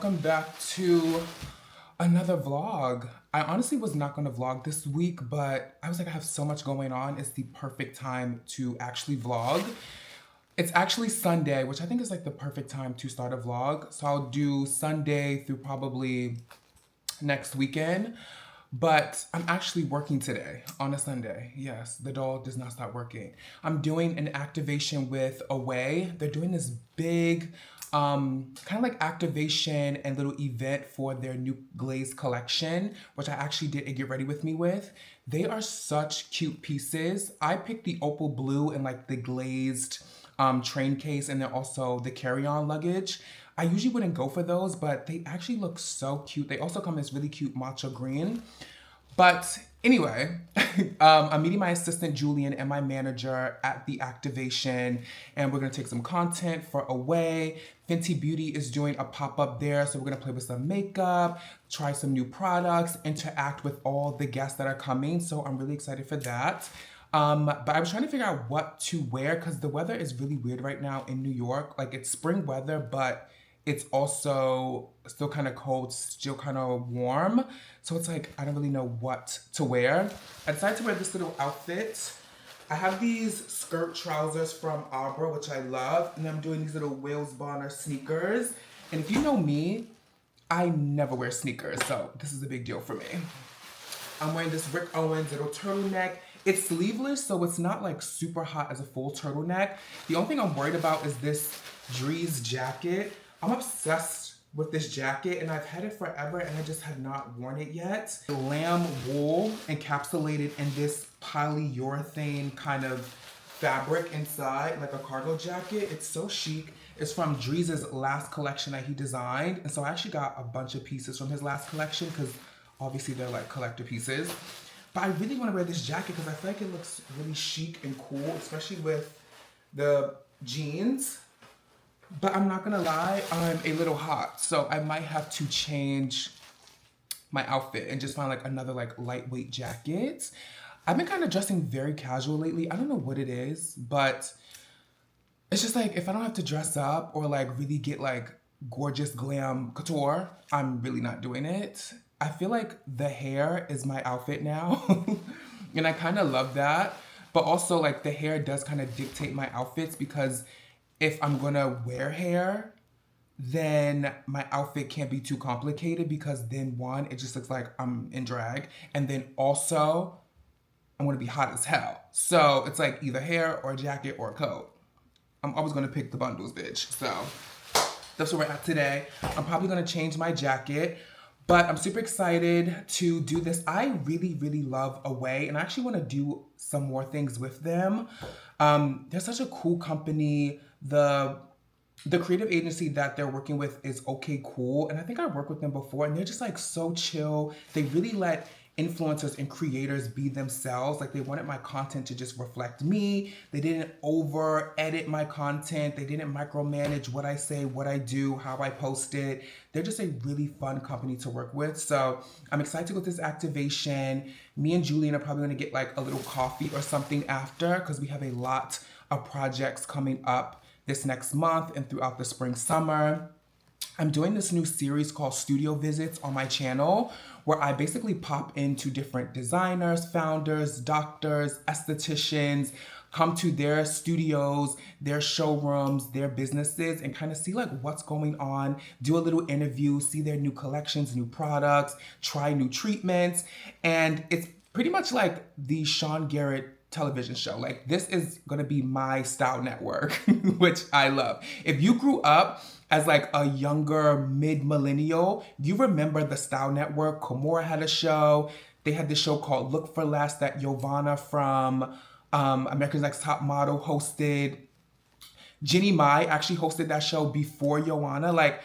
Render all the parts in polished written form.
welcome back to another vlog. I honestly was not gonna vlog this week, but I was like, I have so much going on. It's the perfect time to actually vlog. It's actually Sunday, which I think is like the perfect time to start a vlog. So I'll do Sunday through probably next weekend. But I'm actually working today on a Sunday. Yes, the doll does not stop working. I'm doing an activation with Away. They're doing this big kind of like activation and little event for their new glaze collection, which I actually did a get ready with me with. They are such cute pieces. I picked the opal blue and like the glazed train case, and then also the carry-on luggage. I usually wouldn't go for those, but they actually look so cute. They also come in this really cute matcha green. But anyway, I'm meeting my assistant Julian and my manager at the activation, and we're gonna take some content for Away. Fenty Beauty is doing a pop-up there, so we're gonna play with some makeup, try some new products, interact with all the guests that are coming. So I'm really excited for that. But I was trying to figure out what to wear because the weather is really weird right now in New York. Like it's spring weather, but it's also still kind of cold, still kind of warm. So it's like, I don't really know what to wear. I decided to wear this little outfit. I have these skirt trousers from Abra, which I love. And I'm doing these little Wales Bonner sneakers. And if you know me, I never wear sneakers. So this is a big deal for me. I'm wearing this Rick Owens little turtleneck. It's sleeveless, so it's not like super hot as a full turtleneck. The only thing I'm worried about is this Dries jacket. I'm obsessed with this jacket and I've had it forever and I just have not worn it yet. Lamb wool encapsulated in this polyurethane kind of fabric inside, like a cargo jacket. It's so chic. It's from Dries's last collection that he designed. And so I actually got a bunch of pieces from his last collection because obviously they're like collector pieces. But I really want to wear this jacket because I feel like it looks really chic and cool, especially with the jeans. But I'm not gonna lie, I'm a little hot. So I might have to change my outfit and just find like another like lightweight jacket. I've been kind of dressing very casual lately. I don't know what it is, but it's just like if I don't have to dress up or like really get like gorgeous glam couture, I'm really not doing it. I feel like the hair is my outfit now. And I kind of love that. But also like the hair does kind of dictate my outfits because if I'm gonna wear hair, then my outfit can't be too complicated because then one, it just looks like I'm in drag. And then also, I'm gonna be hot as hell. So it's like either hair or a jacket or a coat. I'm always gonna pick the bundles, bitch. So that's where we're at today. I'm probably gonna change my jacket, but I'm super excited to do this. I really, really love Away, and I actually wanna do some more things with them. They're such a cool company. The creative agency that they're working with is Okay Cool, and I think I worked with them before, and they're just like so chill. They really let influencers and creators be themselves. Like they wanted my content to just reflect me. They didn't over edit my content. They didn't micromanage what I say, what I do, how I post it. They're just a really fun company to work with. So I'm excited to go to this activation. Me and Julian are probably gonna get like a little coffee or something after because we have a lot of projects coming up this next month and throughout the spring, summer. I'm doing this new series called Studio Visits on my channel where I basically pop into different designers, founders, doctors, estheticians, come to their studios, their showrooms, their businesses, and kind of see like what's going on, do a little interview, see their new collections, new products, try new treatments. And it's pretty much like the Sean Garrett television show. Like this is gonna be my style network, which I love. If you grew up as like a younger mid-millennial, you remember the Style Network. Komora had a show. They had this show called Look for Less that Giovanna from America's Next Top Model hosted. Ginny Mai actually hosted that show before Joanna. Like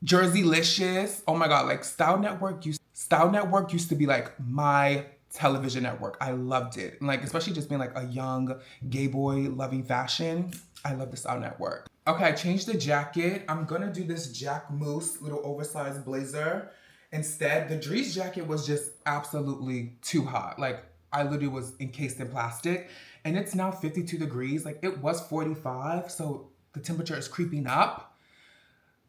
Jerseylicious. Oh my God, like Style Network used to be like my television network. I loved it. And like, especially just being like a young gay boy loving fashion. I love the Style Network. Okay, I changed the jacket. I'm gonna do this Jack Moose little oversized blazer. Instead, the Dries jacket was just absolutely too hot. Like I literally was encased in plastic and it's now 52 degrees. Like it was 45. So the temperature is creeping up.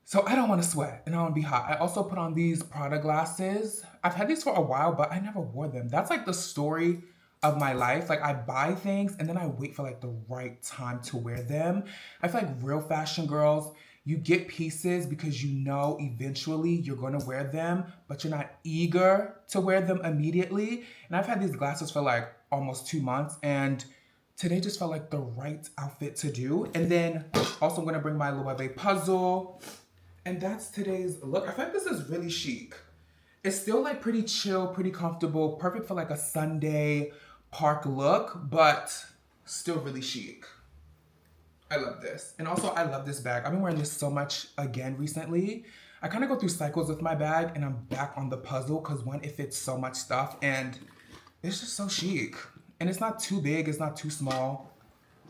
So I don't want to sweat and I don't want to be hot. I also put on these Prada glasses. I've had these for a while, but I never wore them. That's like the story of my life. Like I buy things and then I wait for like the right time to wear them. I feel like real fashion girls, you get pieces because you know eventually you're going to wear them, but you're not eager to wear them immediately. And I've had these glasses for like almost 2 months, and today just felt like the right outfit to do. And then also I'm going to bring my Loewe puzzle. And that's today's look. I feel like this is really chic. It's still like pretty chill, pretty comfortable, perfect for like a Sunday park look, but still really chic. I love this. And also I love this bag. I've been wearing this so much again recently. I kind of go through cycles with my bag and I'm back on the puzzle because one, it fits so much stuff and it's just so chic. And it's not too big, it's not too small.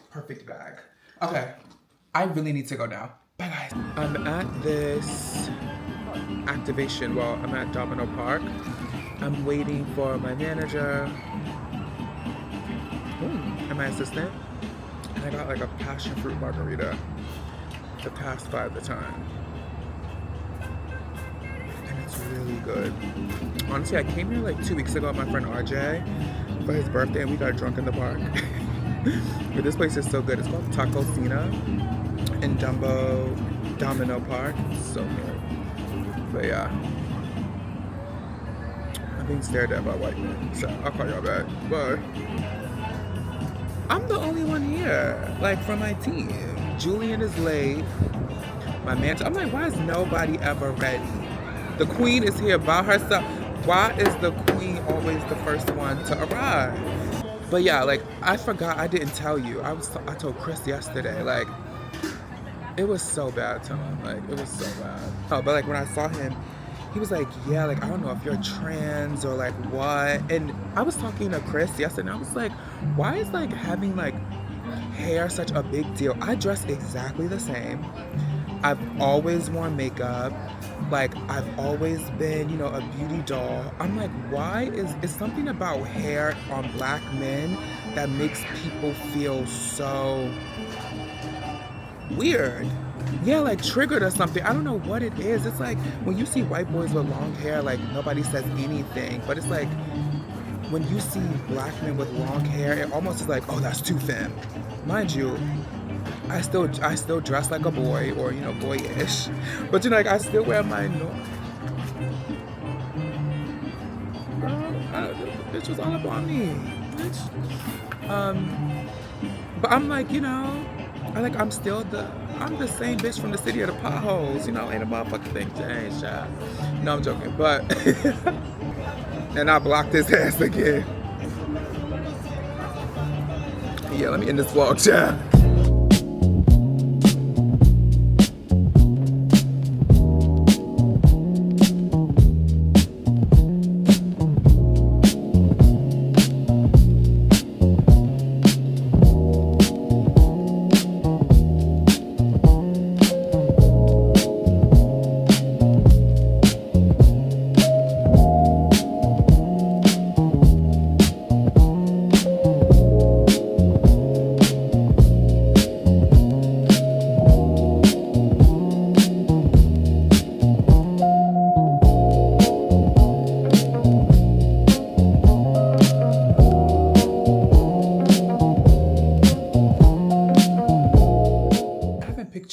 Perfect bag. Okay, I really need to go now. Bye guys. I'm at this activation. Well, I'm at Domino Park. I'm waiting for my manager and my assistant. And I got like a passion fruit margarita to pacify the time. And it's really good. Honestly, I came here like 2 weeks ago with my friend RJ for his birthday and we got drunk in the park. But this place is so good. It's called Taco Cena in Domino Park. It's so good. But yeah, I'm being stared at by white men, so I'll call y'all back. But I'm the only one here, like from my team. Julian is late. My man, I'm like, why is nobody ever ready? The queen is here by herself. Why is the queen always the first one to arrive? But yeah, like I forgot, I didn't tell you. I told Chris yesterday, like it was so bad to him. Like it was so bad. Oh, but like when I saw him, he was like, yeah, like I don't know if you're trans or like what. And I was talking to Chris yesterday and I was like, why is like having like hair such a big deal? I dress exactly the same. I've always worn makeup. Like I've always been, you know, a beauty doll. I'm like, why is it's something about hair on black men that makes people feel so weird. Yeah, like triggered or something. I don't know what it is. It's like when you see white boys with long hair, like nobody says anything. But it's like when you see black men with long hair, it almost is like, oh, that's too thin. Mind you, I still dress like a boy or, you know, boyish. But you know, like I still wear my bitch was all up on me. Bitch. But I'm like, you know, I'm the same bitch from the city of the potholes. You know, ain't a motherfucking thing changed, child. No, I'm joking. But and I blocked his ass again. Yeah, let me end this vlog, child.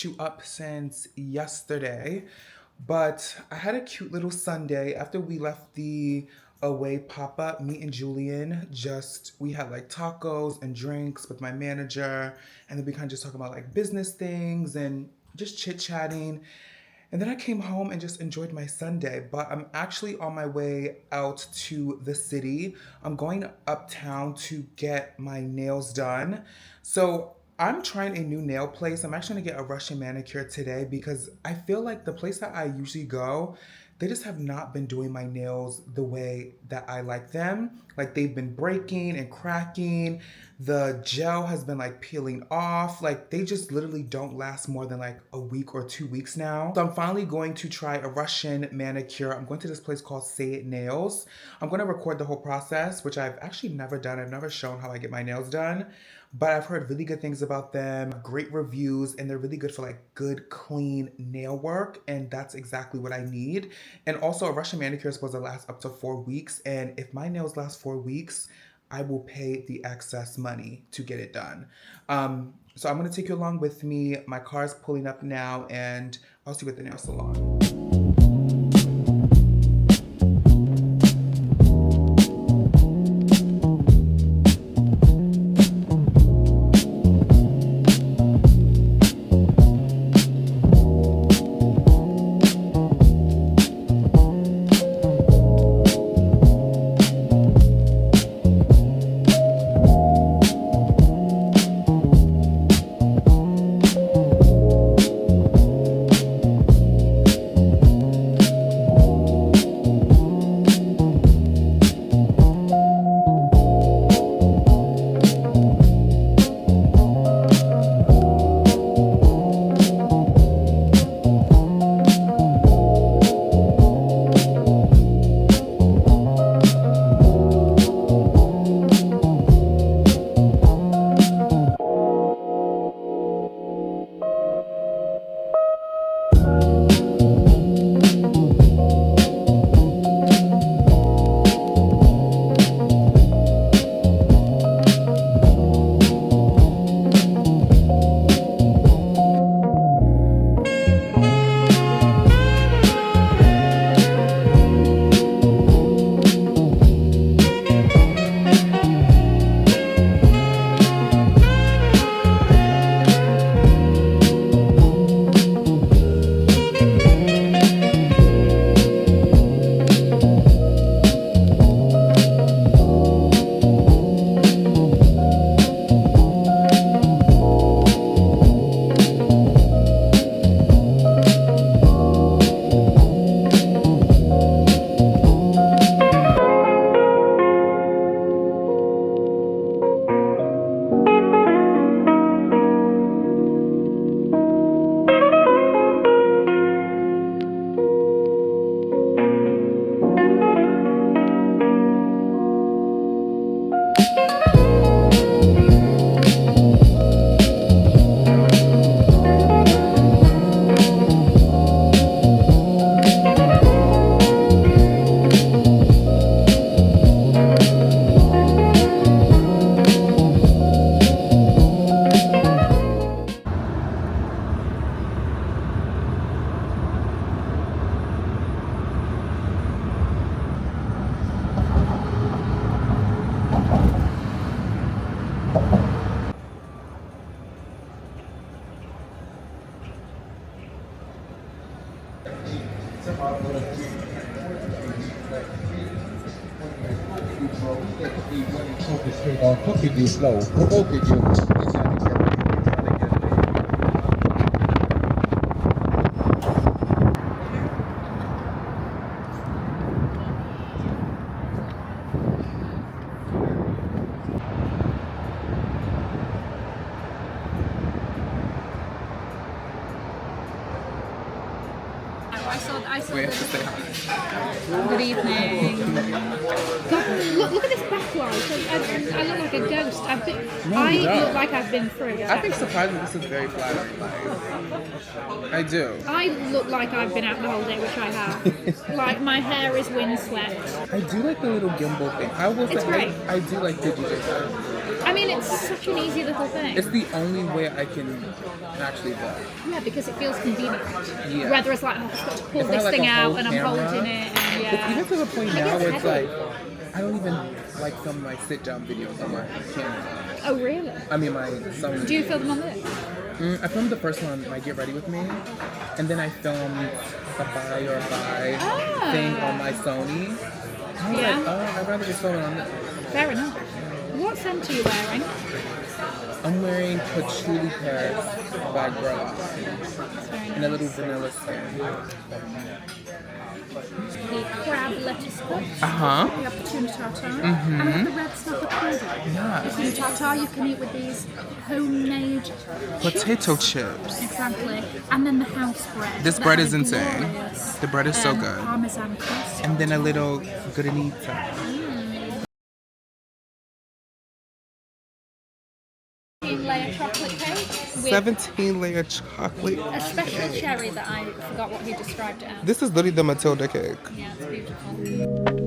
You up since yesterday, but I had a cute little Sunday after we left the away pop-up. Me and Julian we had like tacos and drinks with my manager, and then we kind of just talk about like business things and just chit-chatting. And then I came home and just enjoyed my Sunday, but I'm actually on my way out to the city. I'm going uptown to get my nails done. So I'm trying a new nail place. I'm actually gonna get a Russian manicure today because I feel like the place that I usually go, they just have not been doing my nails the way that I like them. Like they've been breaking and cracking. The gel has been like peeling off. Like they just literally don't last more than like a week or 2 weeks now. So I'm finally going to try a Russian manicure. I'm going to this place called Say It Nails. I'm going to record the whole process, which I've actually never done. I've never shown how I get my nails done, but I've heard really good things about them, great reviews, and they're really good for like good, clean nail work. And that's exactly what I need. And also a Russian manicure is supposed to last up to 4 weeks. And if my nails last 4 weeks, I will pay the excess money to get it done. So I'm gonna take you along with me. My car is pulling up now and I'll see you at the nail salon. Cooking you slow, provoking you. I saw Wait, I have the... to say hi. Good evening. God, look at this backlight. I look like a ghost. I look like I've been through. I think surprisingly this is very flattering. Like, I do. I look like I've been out the whole day, which I have. Like my hair is windswept. I do like the little gimbal thing. I will It's say great. I do like Digitech. I mean, it's such an easy little thing. It's the only way I can actually vlog. Yeah, because it feels convenient. Yeah. Whether it's like, oh, I've got to pull If I this had, like, thing a out whole and I'm camera, holding it. And yeah. Even to the point It now gets where it's heavy. like, I don't even like film my sit-down videos on my camera. Oh, really? I mean, my Sony. Do you film them on this? I filmed the first one, my Get Ready With Me, and then I filmed the buy or buy thing on my Sony. I was like, oh, I'd rather just film it on this. Fair enough. What scent are you wearing? I'm wearing Patchouli Paris by Grow That's very in a nice. little vanilla scent. lettuce cups. Uh-huh. We have the tuna tartare. And we have the red snapper crudo. Yeah. The tuna tartare you can eat with these homemade Potato chips. chips. Exactly. And then the house bread. This that bread has is a insane. glorious, The bread is so good. Parmesan crust. And then a little granita. 17-layer chocolate cake with 17-layer chocolate. a special cherry that I forgot what he described it as. This is literally the Matilda cake. Yeah, it's beautiful.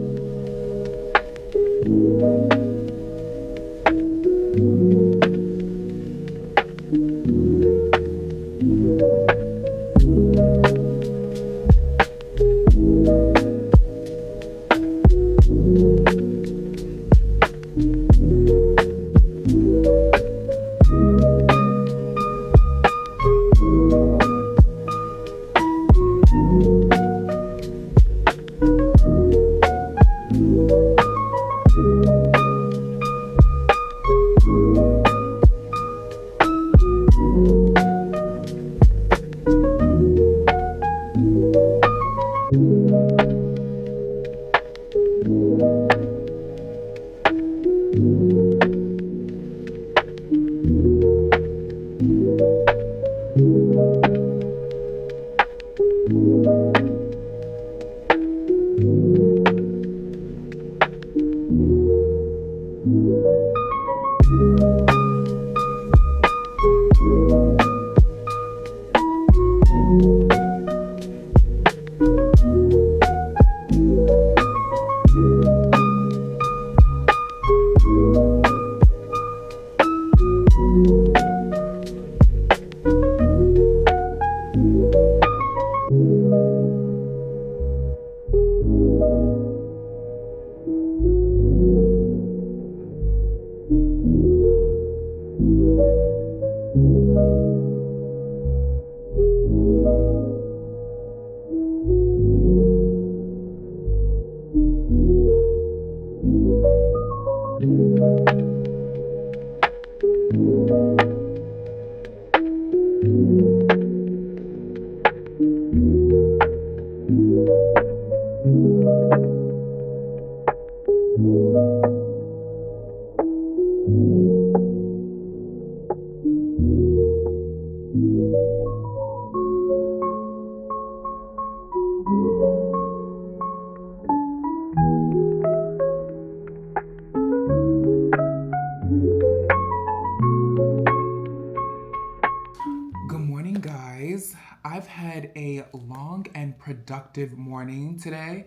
I've had a long and productive morning today.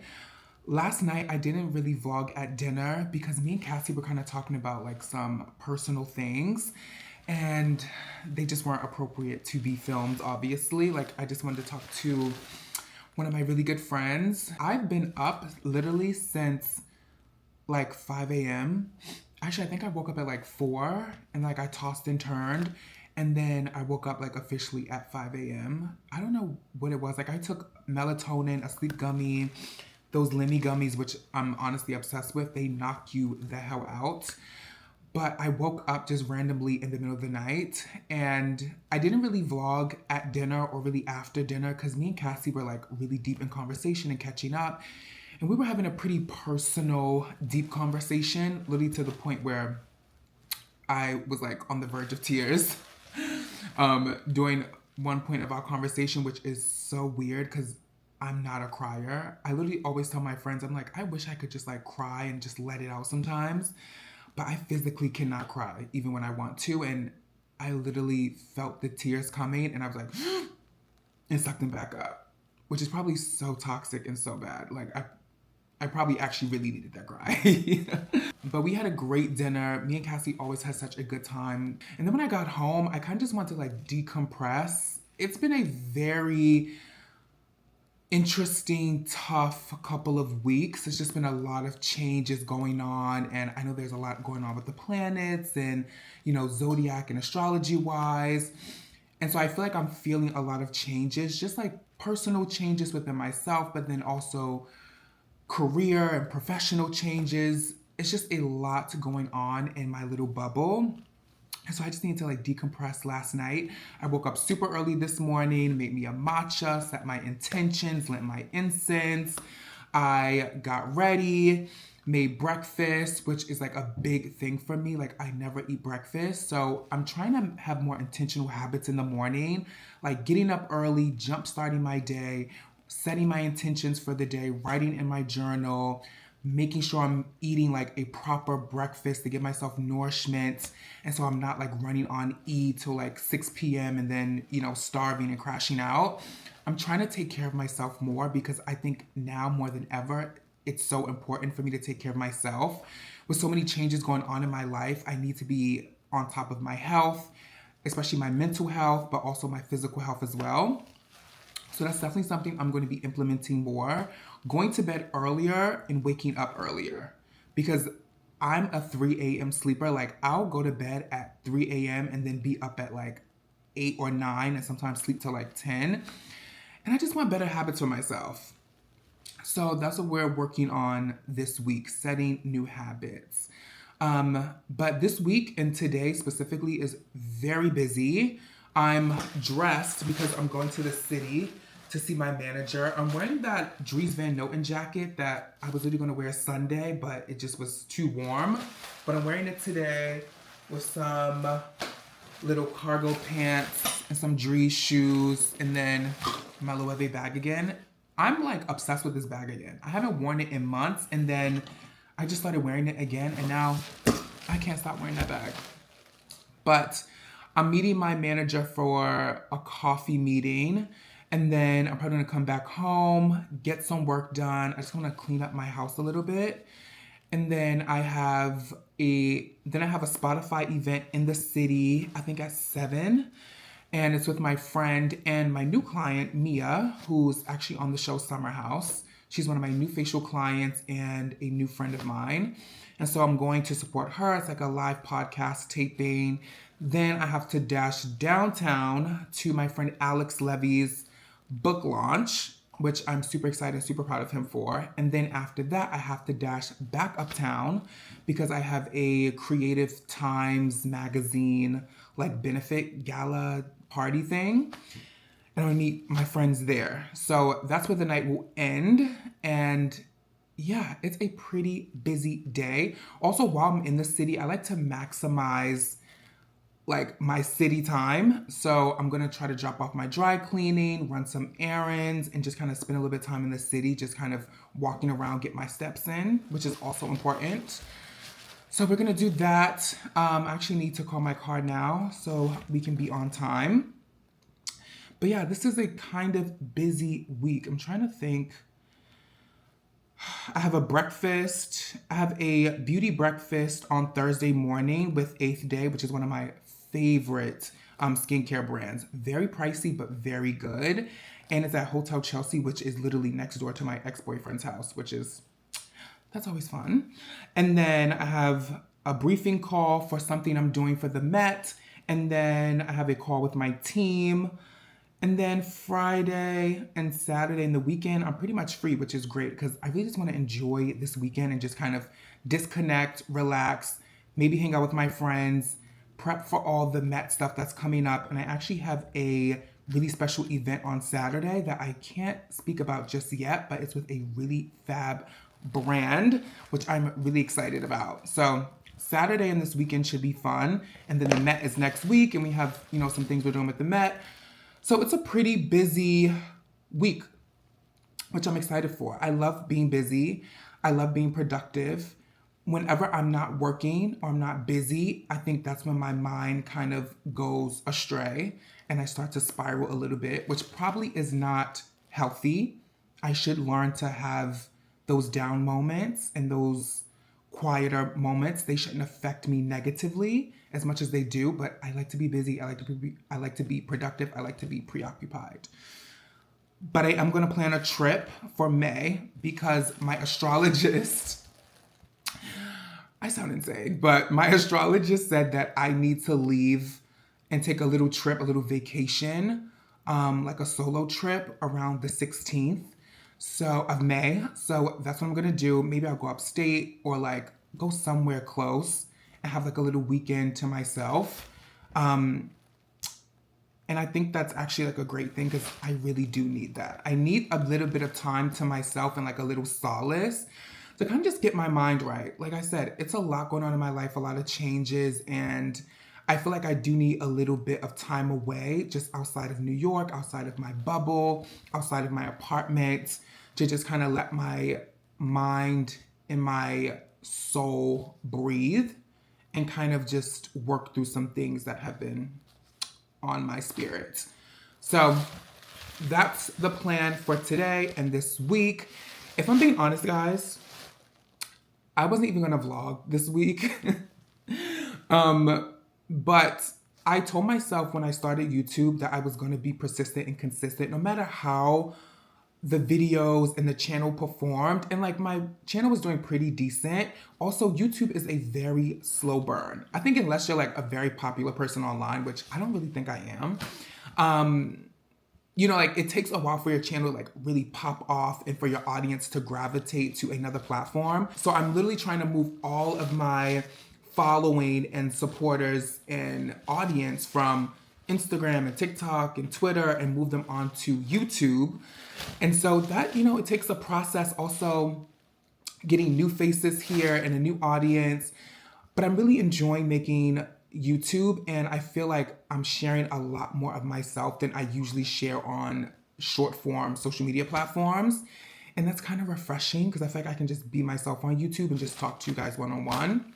Last night I didn't really vlog at dinner because me and Cassie were kind of talking about like some personal things and they just weren't appropriate to be filmed, obviously. Like I just wanted to talk to one of my really good friends. I've been up literally since like 5 a.m. Actually, I think I woke up at like 4 and like I tossed and turned. And then I woke up like officially at 5 a.m. I don't know what it was. Like I took melatonin, a sleep gummy, those Lemmy gummies, which I'm honestly obsessed with. They knock you the hell out. But I woke up just randomly in the middle of the night and I didn't really vlog at dinner or really after dinner because me and Cassie were like really deep in conversation and catching up. And we were having a pretty personal, deep conversation, literally to the point where I was like on the verge of tears during one point of our conversation, which is so weird because I'm not a crier. I literally always tell my friends, I'm like, I wish I could just like cry and just let it out sometimes. But I physically cannot cry even when I want to. And I literally felt the tears coming and I was like, and sucked them back up, which is probably so toxic and so bad. Like I probably actually really needed that cry. But we had a great dinner. Me and Cassie always had such a good time. And then when I got home, I kind of just wanted to like decompress. It's been a very interesting, tough couple of weeks. It's just been a lot of changes going on. And I know there's a lot going on with the planets and, you know, zodiac and astrology wise. And so I feel like I'm feeling a lot of changes, just like personal changes within myself, but then also career and professional changes. It's just a lot going on in my little bubble. And so I just need to like decompress last night. I woke up super early this morning, made me a matcha, set my intentions, lit my incense. I got ready, made breakfast, which is like a big thing for me. Like I never eat breakfast. So I'm trying to have more intentional habits in the morning, like getting up early, jump starting my day, setting my intentions for the day, writing in my journal, making sure I'm eating like a proper breakfast to give myself nourishment. And so I'm not like running on E till like 6 p.m. and then, starving and crashing out. I'm trying to take care of myself more because I think now more than ever, it's so important for me to take care of myself. With so many changes going on in my life, I need to be on top of my health, especially my mental health, but also my physical health as well. So that's definitely something I'm going to be implementing more. Going to bed earlier and waking up earlier. Because I'm a 3 a.m. sleeper. Like I'll go to bed at 3 a.m. and then be up at like 8 or 9 and sometimes sleep till like 10. And I just want better habits for myself. So that's what we're working on this week, setting new habits. But this week and today specifically is very busy. I'm dressed because I'm going to the city to see my manager. I'm wearing that Dries Van Noten jacket that I was really going to wear Sunday, but it just was too warm. But I'm wearing it today with some little cargo pants and some Dries shoes and then my Loewe bag again. I'm like obsessed with this bag again. I haven't worn it in months and then I just started wearing it again and now I can't stop wearing that bag. But I'm meeting my manager for a coffee meeting and then I'm probably gonna come back home, get some work done. I just wanna clean up my house a little bit. And then I have a Spotify event in the city, I think at 7. And it's with my friend and my new client, Mia, who's actually on the show Summer House. She's one of my new facial clients and a new friend of mine. And so I'm going to support her. It's like a live podcast taping. Then I have to dash downtown to my friend Alex Levy's book launch, which I'm super excited and super proud of him for. And then after that, I have to dash back uptown because I have a Creative Times magazine like benefit gala party thing. And I'm gonna meet my friends there. So that's where the night will end. And yeah, it's a pretty busy day. Also, while I'm in the city, I like to maximize like my city time. So I'm gonna try to drop off my dry cleaning, run some errands, and just kind of spend a little bit of time in the city, just kind of walking around, get my steps in, which is also important. So we're gonna do that. I actually need to call my car now so we can be on time. But yeah, this is a kind of busy week. I'm trying to think. I have a breakfast. I have a beauty breakfast on Thursday morning with 8th Day, which is one of my favorite skincare brands. Very pricey, but very good. And it's at Hotel Chelsea, which is literally next door to my ex-boyfriend's house, that's always fun. And then I have a briefing call for something I'm doing for the Met. And then I have a call with my team. And then Friday and Saturday and the weekend, I'm pretty much free, which is great because I really just want to enjoy this weekend and just kind of disconnect, relax, maybe hang out with my friends, prep for all the Met stuff that's coming up. And I actually have a really special event on Saturday that I can't speak about just yet, but it's with a really fab brand, which I'm really excited about. So Saturday and this weekend should be fun. And then the Met is next week and we have, some things we're doing with the Met. So it's a pretty busy week, which I'm excited for. I love being busy. I love being productive. Whenever I'm not working or I'm not busy, I think that's when my mind kind of goes astray and I start to spiral a little bit, which probably is not healthy. I should learn to have those down moments and those quieter moments. They shouldn't affect me negatively as much as they do, but I like to be busy. I like to be productive. I like to be preoccupied. But I am going to plan a trip for May because my astrologist, I sound insane, but my astrologist said that I need to leave and take a little trip, a little vacation, like a solo trip around the 16th of May. So that's what I'm going to do. Maybe I'll go upstate or like go somewhere close and have like a little weekend to myself. And I think that's actually like a great thing because I really do need that. I need a little bit of time to myself and like a little solace to kind of just get my mind right. Like I said, it's a lot going on in my life, a lot of changes, and I feel like I do need a little bit of time away, just outside of New York, outside of my bubble, outside of my apartment, to just kind of let my mind and my soul breathe and kind of just work through some things that have been on my spirit. So that's the plan for today and this week. If I'm being honest, guys, I wasn't even gonna vlog this week. But I told myself when I started YouTube that I was gonna be persistent and consistent no matter how the videos and the channel performed. And like my channel was doing pretty decent. Also, YouTube is a very slow burn. I think unless you're like a very popular person online, which I don't really think I am, you know, like it takes a while for your channel to like really pop off and for your audience to gravitate to another platform. So I'm literally trying to move all of my following and supporters and audience from Instagram and TikTok and Twitter and move them onto YouTube. And so that, you know, it takes a process also getting new faces here and a new audience. But I'm really enjoying making YouTube, and I feel like I'm sharing a lot more of myself than I usually share on short form social media platforms. And that's kind of refreshing because I feel like I can just be myself on YouTube and just talk to you guys one-on-one.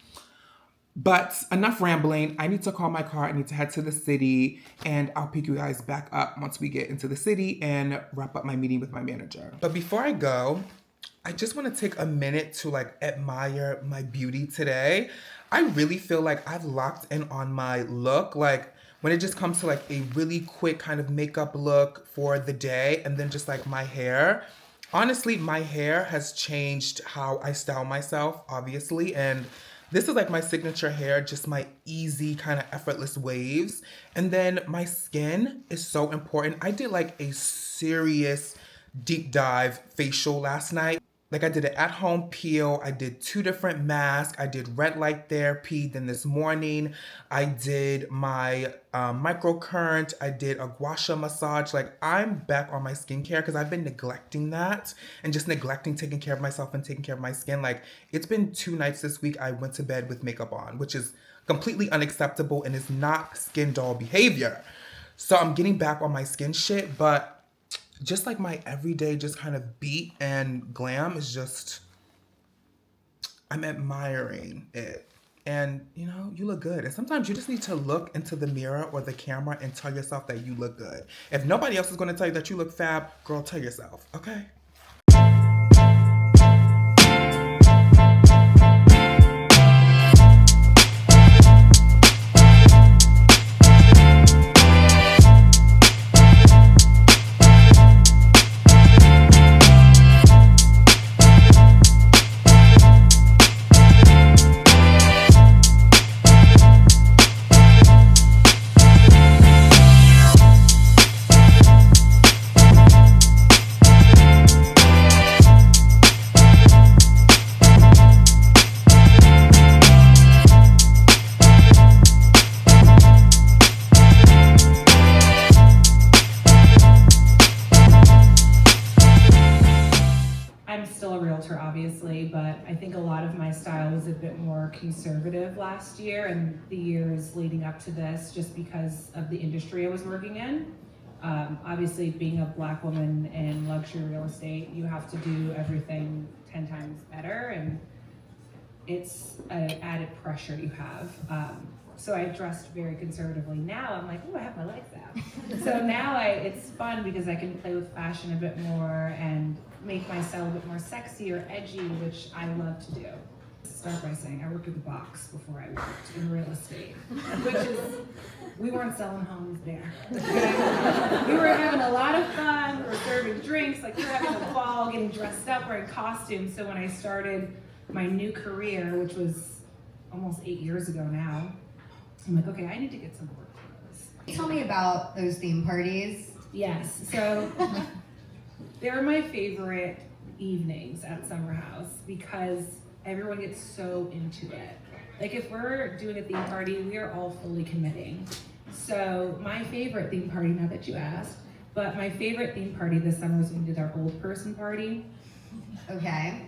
But enough rambling. I need to call my car. I need to head to the city, and I'll pick you guys back up once we get into the city and wrap up my meeting with my manager. But before I go, I just want to take a minute to like admire my beauty today. I really feel like I've locked in on my look. Like when it just comes to like a really quick kind of makeup look for the day, and then just like my hair. Honestly, my hair has changed how I style myself, obviously, and this is like my signature hair, just my easy kind of effortless waves. And then my skin is so important. I did like a serious deep dive facial last night. Like I did an at-home peel. I did 2 different masks. I did red light therapy. Then this morning, I did my microcurrent. I did a gua sha massage. Like I'm back on my skincare because I've been neglecting that and just neglecting taking care of myself and taking care of my skin. Like it's been 2 nights this week I went to bed with makeup on, which is completely unacceptable and is not skin doll behavior. So I'm getting back on my skin shit, but just like my everyday just kind of beat and glam is just, I'm admiring it. And you know, you look good. And sometimes you just need to look into the mirror or the camera and tell yourself that you look good. If nobody else is going to tell you that you look fab, girl, tell yourself, okay? Obviously, but I think a lot of my style was a bit more conservative last year and the years leading up to this, just because of the industry I was working in. Obviously, being a Black woman in luxury real estate, you have to do everything 10 times better, and it's an added pressure you have. So I dressed very conservatively. Now I'm like, oh, I have my legs out. So now it's fun because I can play with fashion a bit more and make myself a bit more sexy or edgy, which I love to do. Start by saying I worked at the box before I worked in real estate, which is, we weren't selling homes there. We were having a lot of fun, we were serving drinks, like we were having a ball, getting dressed up, wearing costumes. So when I started my new career, which was almost 8 years ago now, I'm like, okay, I need to get some work clothes. Tell me about those theme parties. Yes, so they're my favorite evenings at Summer House because everyone gets so into it. Like if we're doing a theme party, we are all fully committing. So my favorite theme party, now that you asked, but my favorite theme party this summer was when we did our old person party. Okay.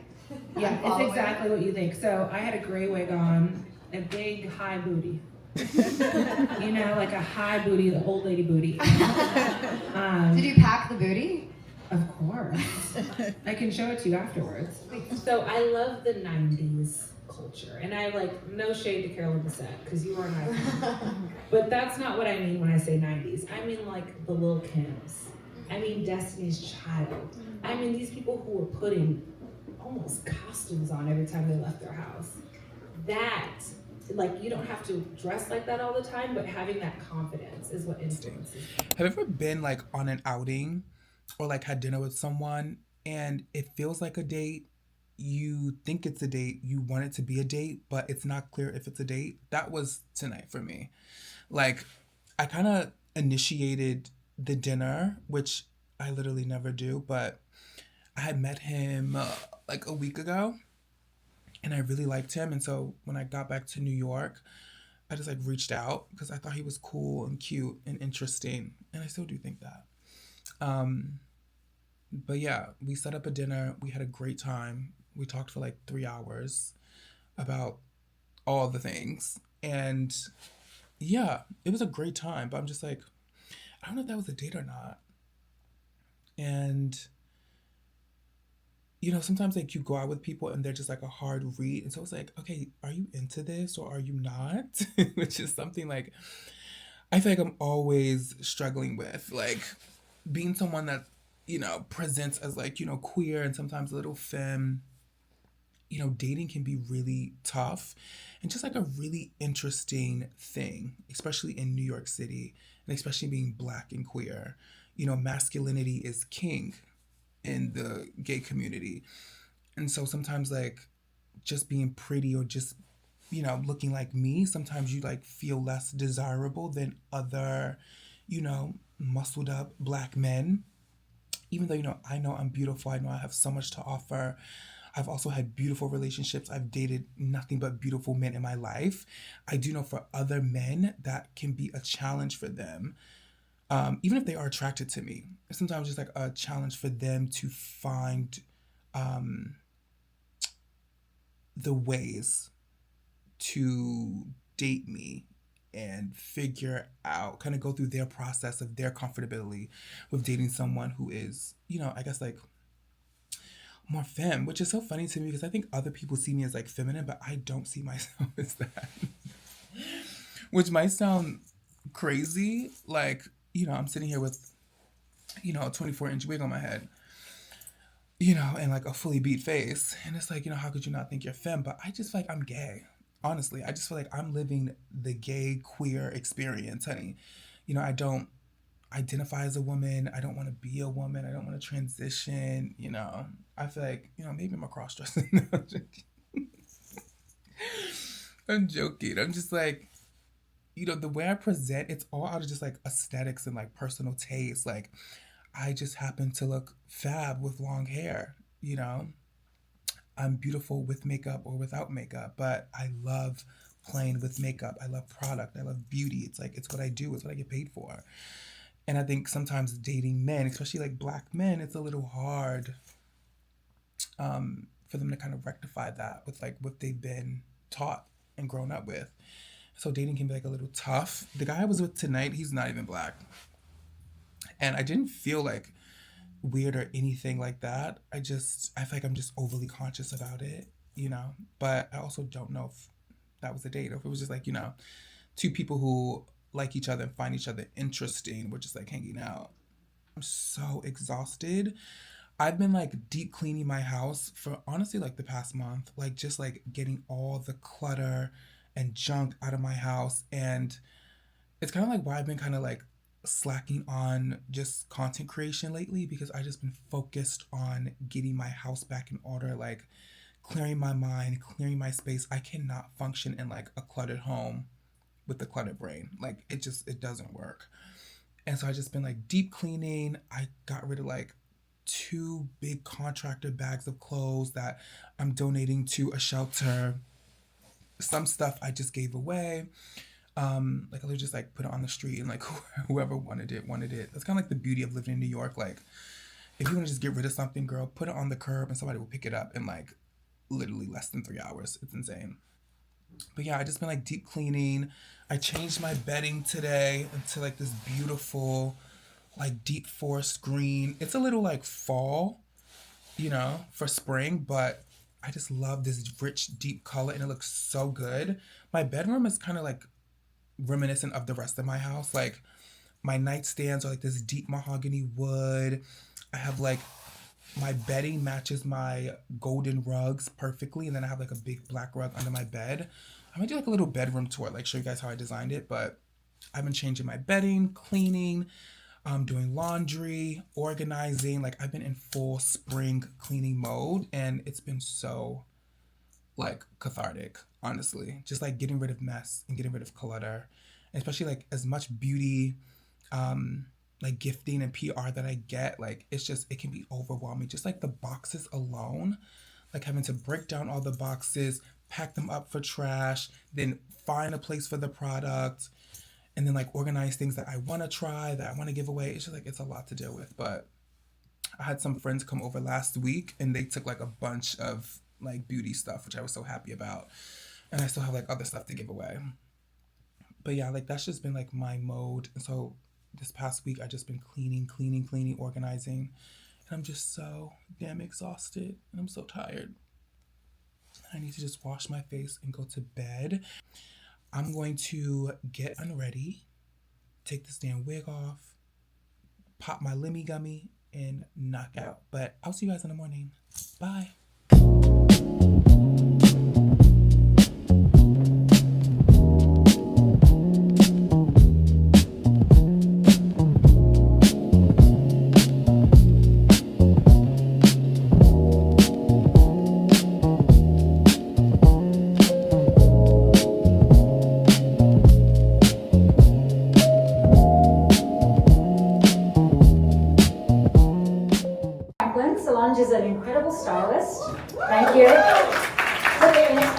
Yeah, I'm it's following. exactly what you think. So I had a gray wig on, a big high booty. You know, like a high booty, the old lady booty. Did you pack the booty? Of course. I can show it to you afterwards. So I love the 90s culture. And I like, no shade to Carolyn Bessette, because you are an icon. But that's not what I mean when I say 90s. I mean like the Lil Kims. I mean Destiny's Child. I mean these people who were putting almost costumes on every time they left their house. That, like, you don't have to dress like that all the time, but having that confidence is what influences me. Have you ever been like on an outing or like had dinner with someone and it feels like a date? You think it's a date, you want it to be a date, but it's not clear if it's a date. That was tonight for me. Like, I kind of initiated the dinner, which I literally never do, but I had met him like a week ago and I really liked him. And so when I got back to New York, I just like reached out because I thought he was cool and cute and interesting. And I still do think that. Um, but yeah, we set up a dinner. We had a great time. We talked for like 3 hours about all the things. And yeah, it was a great time. But I'm just like, I don't know if that was a date or not. And you know, sometimes like you go out with people and they're just like a hard read. And so it's like, okay, are you into this or are you not? Which is something like I feel like I'm always struggling with. Like being someone that, you know, presents as like, you know, queer and sometimes a little femme, you know, dating can be really tough and just like a really interesting thing, especially in New York City and especially being black and queer. You know, masculinity is king in the gay community. And so sometimes like just being pretty or just, you know, looking like me, sometimes you like feel less desirable than other, you know, muscled up black men. Even though, you know I'm beautiful, I know I have so much to offer. I've also had beautiful relationships. I've dated nothing but beautiful men in my life. I do know for other men that can be a challenge for them, even if they are attracted to me. Sometimes it's like a challenge for them to find um, the ways to date me and figure out, kind of go through their process of their comfortability with dating someone who is, you know, I guess like more femme, which is so funny to me because I think other people see me as like feminine, but I don't see myself as that. Which might sound crazy. Like, you know, I'm sitting here with, you know, a 24-inch wig on my head, you know, and like a fully beat face. And it's like, you know, how could you not think you're femme? But I just feel like I'm gay. Honestly, I just feel like I'm living the gay queer experience, honey. You know, I don't identify as a woman. I don't want to be a woman. I don't want to transition. You know, I feel like, you know, maybe I'm a cross dresser. I'm joking. I'm just like, you know, the way I present, it's all out of just like aesthetics and like personal taste. Like, I just happen to look fab with long hair, you know? I'm beautiful with makeup or without makeup, but I love playing with makeup. I love product. I love beauty. It's like, it's what I do. It's what I get paid for. And I think sometimes dating men, especially like black men, it's a little hard for them to kind of rectify that with like what they've been taught and grown up with. So dating can be like a little tough. The guy I was with tonight, he's not even black. And I didn't feel like weird or anything like that. I feel like I'm just overly conscious about it, you know? But I also don't know if that was a date or if it was just like, you know, two people who like each other and find each other interesting. We're just like hanging out. I'm so exhausted. I've been like deep cleaning my house for honestly like the past month, like just like getting all the clutter and junk out of my house. And it's kind of like why I've been kind of like slacking on just content creation lately because I just been focused on getting my house back in order, like clearing my mind, clearing my space. I cannot function in like a cluttered home with a cluttered brain. Like it doesn't work. And so I just been like deep cleaning. I got rid of like 2 big contractor bags of clothes that I'm donating to a shelter. Some stuff I just gave away. Like I would just like put it on the street and like whoever wanted it. That's kind of like the beauty of living in New York. Like if you want to just get rid of something, girl, put it on the curb and somebody will pick it up in like literally less than 3 hours. It's insane. But yeah, I just been like deep cleaning. I changed my bedding today into like this beautiful like deep forest green. It's a little like fall, for spring, but I just love this rich deep color and it looks so good. My bedroom is kind of like reminiscent of the rest of my house. Like my nightstands are like this deep mahogany wood. I have like my bedding matches my golden rugs perfectly, and then I have like a big black rug under my bed. I'm gonna do like a little bedroom tour, like show you guys how I designed it. But I've been changing my bedding, cleaning, doing laundry, organizing. Like I've been in full spring cleaning mode, and it's been so like cathartic, honestly. Just like getting rid of mess and getting rid of clutter, and especially like as much beauty, like gifting and PR that I get, like it can be overwhelming. Just like the boxes alone, like having to break down all the boxes, pack them up for trash, then find a place for the product, and then like organize things that I want to try, that I want to give away. It's just like it's a lot to deal with. But I had some friends come over last week and they took like a bunch of like beauty stuff, which I was so happy about. And I still have like other stuff to give away. But yeah, like that's just been like my mode. And so this past week I just been cleaning, organizing. And I'm just so damn exhausted and I'm so tired. I need to just wash my face and go to bed. I'm going to get unready, take this damn wig off, pop my Lemmy Gummy, and knock out. But I'll see you guys in the morning. Bye. Solange is an incredible stylist. Thank you.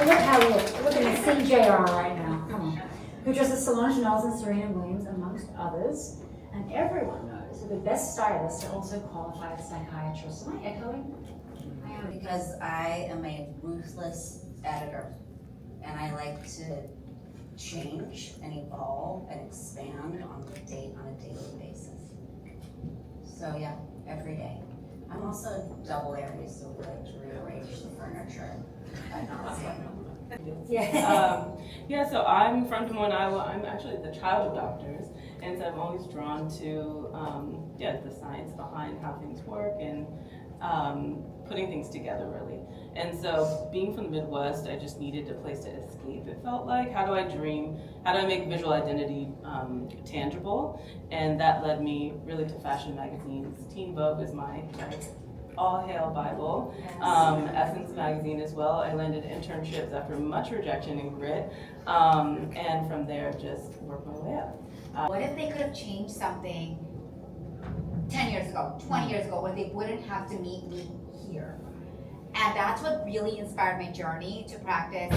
Look how we're looking at CJR right now. Come on. Who dresses Solange Knowles and Serena Williams, amongst others. And everyone knows that the best stylists are also qualified psychiatrists. Am I echoing? I am, because I am a ruthless editor. And I like to change and evolve and expand on a daily basis. So yeah, every day. I'm also double Aries, so we like to rearrange the furniture at nauseam. Yeah. So I'm from Des Moines, Iowa. I'm actually the child of doctors, and so I'm always drawn to the science behind how things work and putting things together, really. And so being from the Midwest, I just needed a place to escape. It felt like, how do I dream? How do I make visual identity tangible? And that led me really to fashion magazines. Teen Vogue is my all hail Bible. Essence magazine as well. I landed internships after much rejection and grit, and from there just worked my way up. What if they could have changed something 10 years ago, 20 years ago, where they wouldn't have to meet me here? And that's what really inspired my journey to practice,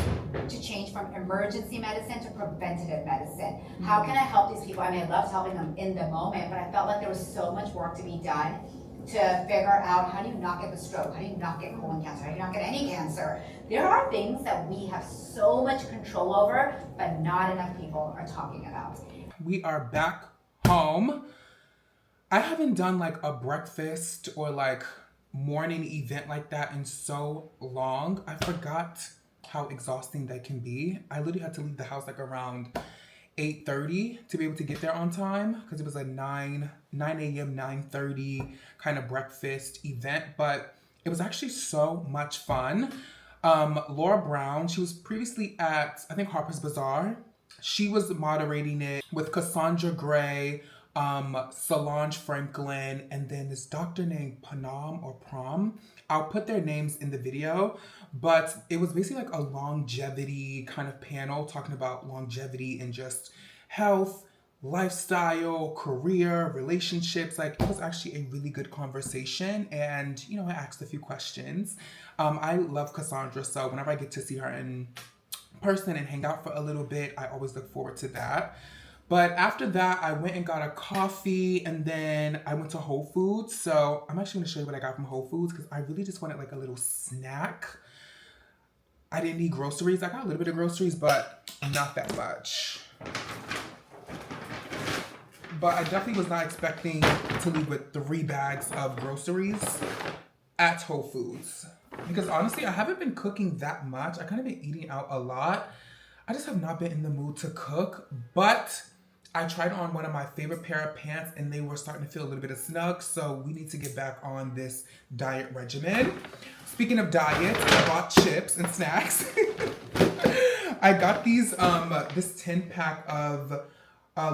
to change from emergency medicine to preventative medicine. How can I help these people? I mean, I loved helping them in the moment, but I felt like there was so much work to be done to figure out, how do you not get the stroke? How do you not get colon cancer? How do you not get any cancer? There are things that we have so much control over, but not enough people are talking about. We are back home. I haven't done like a breakfast or like morning event like that in so long. I forgot how exhausting that can be. I literally had to leave the house like around 8:30 to be able to get there on time, because it was a 9 a.m., 9:30 kind of breakfast event. But it was actually so much fun. Laura Brown, she was previously at, I think, Harper's Bazaar. She was moderating it with Cassandra Gray, Solange Franklin, and then this doctor named Prom. I'll put their names in the video, but it was basically like a longevity kind of panel talking about longevity and just health, lifestyle, career, relationships. Like, it was actually a really good conversation, and I asked a few questions. I love Cassandra, so whenever I get to see her in person and hang out for a little bit. I always look forward to that. But after that, I went and got a coffee, and then I went to Whole Foods. So I'm actually gonna show you what I got from Whole Foods because I really just wanted like a little snack. I didn't need groceries. I got a little bit of groceries, but not that much. But I definitely was not expecting to leave with 3 bags of groceries at Whole Foods. Because honestly, I haven't been cooking that much. I kind of been eating out a lot. I just have not been in the mood to cook. But I tried on one of my favorite pair of pants and they were starting to feel a little bit of snug. So we need to get back on this diet regimen. Speaking of diet, I bought chips and snacks. I got these, this 10-pack of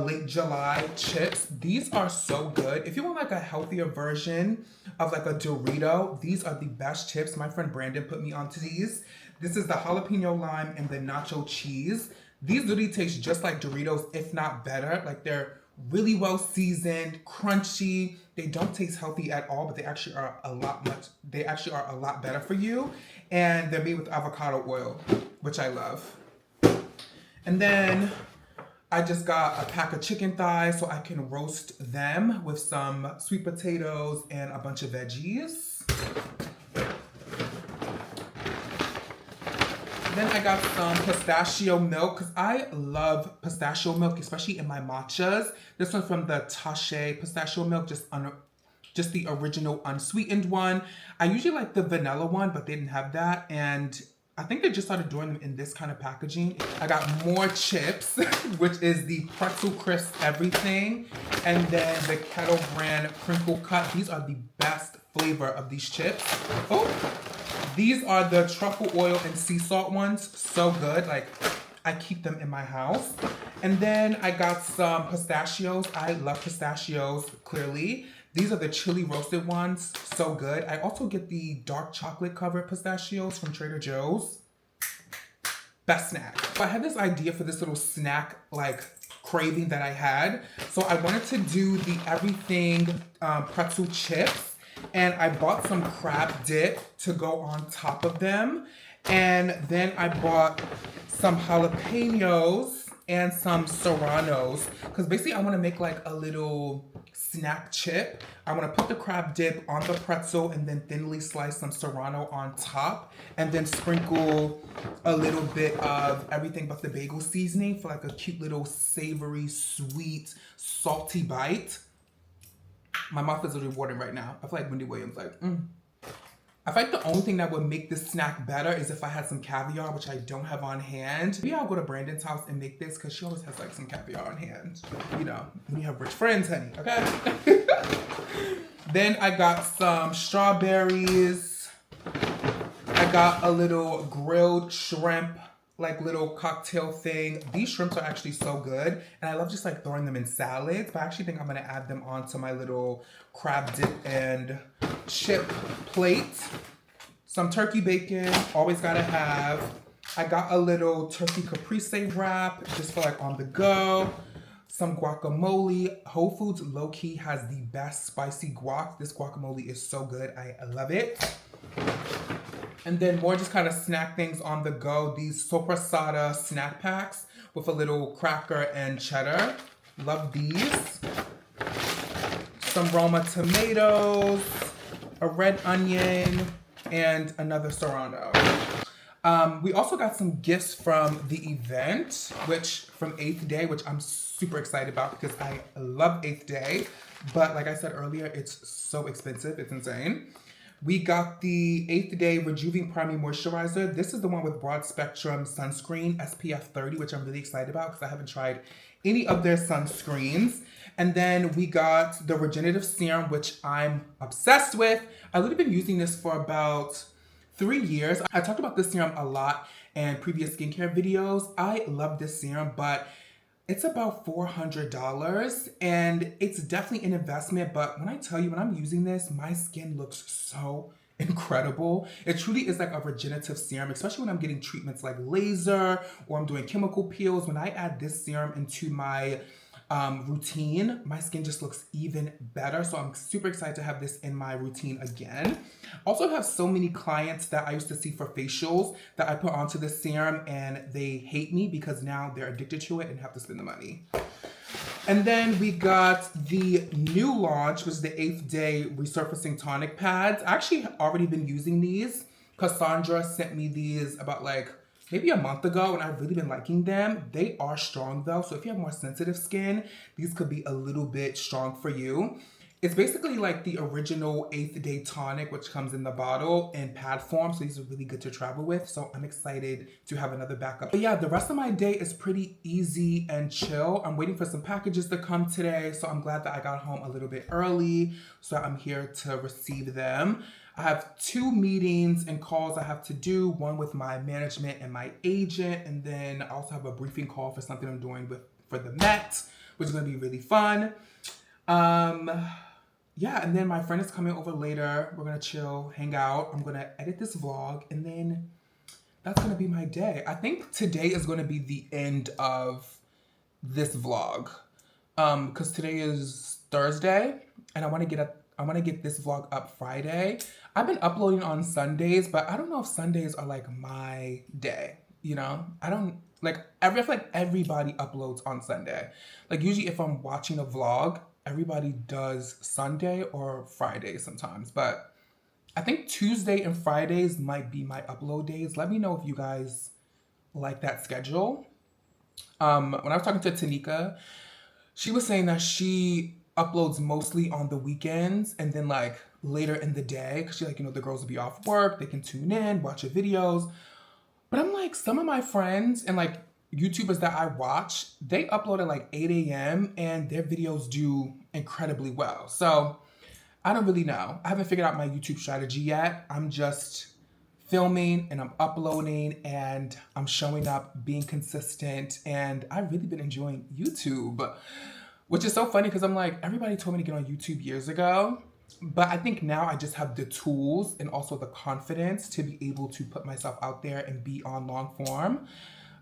late July chips. These are so good. If you want like a healthier version of like a Dorito, these are the best chips. My friend Brandon put me onto these. This is the jalapeno lime and the nacho cheese. These literally taste just like Doritos, if not better. Like they're really well seasoned, crunchy. They don't taste healthy at all, but they actually are a lot better for you. And they're made with avocado oil, which I love. And then I just got a pack of chicken thighs so I can roast them with some sweet potatoes and a bunch of veggies. Then I got some pistachio milk because I love pistachio milk, especially in my matchas. This one's from the Tache pistachio milk, just the original unsweetened one. I usually like the vanilla one, but they didn't have that. And I think they just started doing them in this kind of packaging. I got more chips, which is the pretzel crisp everything. And then the Kettle brand crinkle cut. These are the best flavor of these chips. Oh, these are the truffle oil and sea salt ones. So good. Like, I keep them in my house. And then I got some pistachios. I love pistachios, clearly. These are the chili roasted ones. So good. I also get the dark chocolate covered pistachios from Trader Joe's. Best snack. So I had this idea for this little snack like craving that I had. So I wanted to do the everything pretzel chips. And I bought some crab dip to go on top of them. And then I bought some jalapenos and some serranos. Because basically I want to make like a little snack chip. I want to put the crab dip on the pretzel and then thinly slice some serrano on top. And then sprinkle a little bit of everything but the bagel seasoning for like a cute little savory, sweet, salty bite. My mouth is literally watering right now. I feel like Wendy Williams, like, I feel like the only thing that would make this snack better is if I had some caviar, which I don't have on hand. Maybe I'll go to Brandon's house and make this because she always has like some caviar on hand. You know, when you have rich friends, honey, okay? Then I got some strawberries. I got a little grilled shrimp, like little cocktail thing. These shrimps are actually so good. And I love just like throwing them in salads, but I actually think I'm gonna add them onto my little crab dip and chip plate. Some turkey bacon, always gotta have. I got a little turkey caprese wrap, just for like on the go. Some guacamole. Whole Foods low-key has the best spicy guac. This guacamole is so good, I love it. And then more just kind of snack things on the go. These sopressata snack packs with a little cracker and cheddar. Love these. Some Roma tomatoes, a red onion, and another serrano. We also got some gifts from the event, from 8th Day, which I'm super excited about because I love 8th Day. But like I said earlier, it's so expensive. It's insane. We got the 8th Day Rejuving Priming Moisturizer. This is the one with broad spectrum sunscreen, SPF 30, which I'm really excited about because I haven't tried any of their sunscreens. And then we got the Regenerative Serum, which I'm obsessed with. I've literally been using this for about 3 years. I talked about this serum a lot in previous skincare videos. I love this serum, but it's about $400 and it's definitely an investment. But when I tell you, when I'm using this, my skin looks so incredible. It truly is like a regenerative serum, especially when I'm getting treatments like laser or I'm doing chemical peels. When I add this serum into my routine, my skin just looks even better. So I'm super excited to have this in my routine again. Also have so many clients that I used to see for facials that I put onto this serum and they hate me because now they're addicted to it and have to spend the money. And then we got the new launch, which is the 8th Day Resurfacing Tonic Pads. I actually already been using these. Cassandra sent me these about like maybe a month ago and I've really been liking them. They are strong though, so if you have more sensitive skin, these could be a little bit strong for you. It's basically like the original 8th Day Tonic, which comes in the bottle in pad form, so these are really good to travel with, so I'm excited to have another backup. But yeah, the rest of my day is pretty easy and chill. I'm waiting for some packages to come today, so I'm glad that I got home a little bit early, so I'm here to receive them. I have 2 meetings and calls I have to do, one with my management and my agent, and then I also have a briefing call for something I'm doing for the Met, which is gonna be really fun. Yeah, and then my friend is coming over later. We're gonna chill, hang out. I'm gonna edit this vlog, and then that's gonna be my day. I think today is gonna be the end of this vlog, because today is Thursday, and I wanna get this vlog up Friday. I've been uploading on Sundays, but I don't know if Sundays are like my day, you know? I feel like everybody uploads on Sunday. Like usually if I'm watching a vlog, everybody does Sunday or Friday sometimes, but I think Tuesday and Fridays might be my upload days. Let me know if you guys like that schedule. When I was talking to Tanika, she was saying that she uploads mostly on the weekends and then like later in the day, because she like, you know, the girls will be off work, they can tune in, watch your videos. But I'm like, some of my friends and like YouTubers that I watch, they upload at like 8 a.m. and their videos do incredibly well. So I don't really know. I haven't figured out my YouTube strategy yet. I'm just filming and I'm uploading and I'm showing up, being consistent, and I've really been enjoying YouTube, which is so funny because I'm like, everybody told me to get on YouTube years ago, but I think now I just have the tools and also the confidence to be able to put myself out there and be on long form.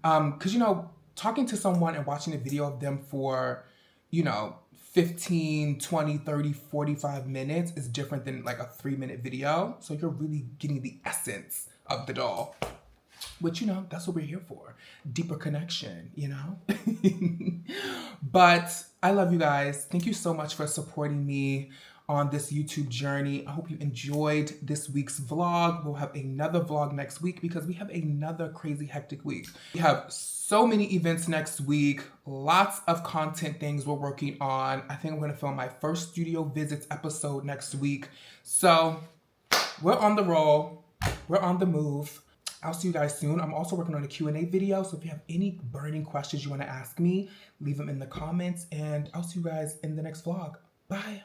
Because, you know, talking to someone and watching a video of them for, you know, 15, 20, 30, 45 minutes is different than like a 3-minute video. So you're really getting the essence of the doll, which, you know, that's what we're here for. Deeper connection, you know? But I love you guys. Thank you so much for supporting me on this YouTube journey. I hope you enjoyed this week's vlog. We'll have another vlog next week because we have another crazy hectic week. We have so many events next week, lots of content things we're working on. I think I'm gonna film my first studio visits episode next week. So we're on the roll, we're on the move. I'll see you guys soon. I'm also working on a Q&A video, so if you have any burning questions you wanna ask me, leave them in the comments, and I'll see you guys in the next vlog. Bye.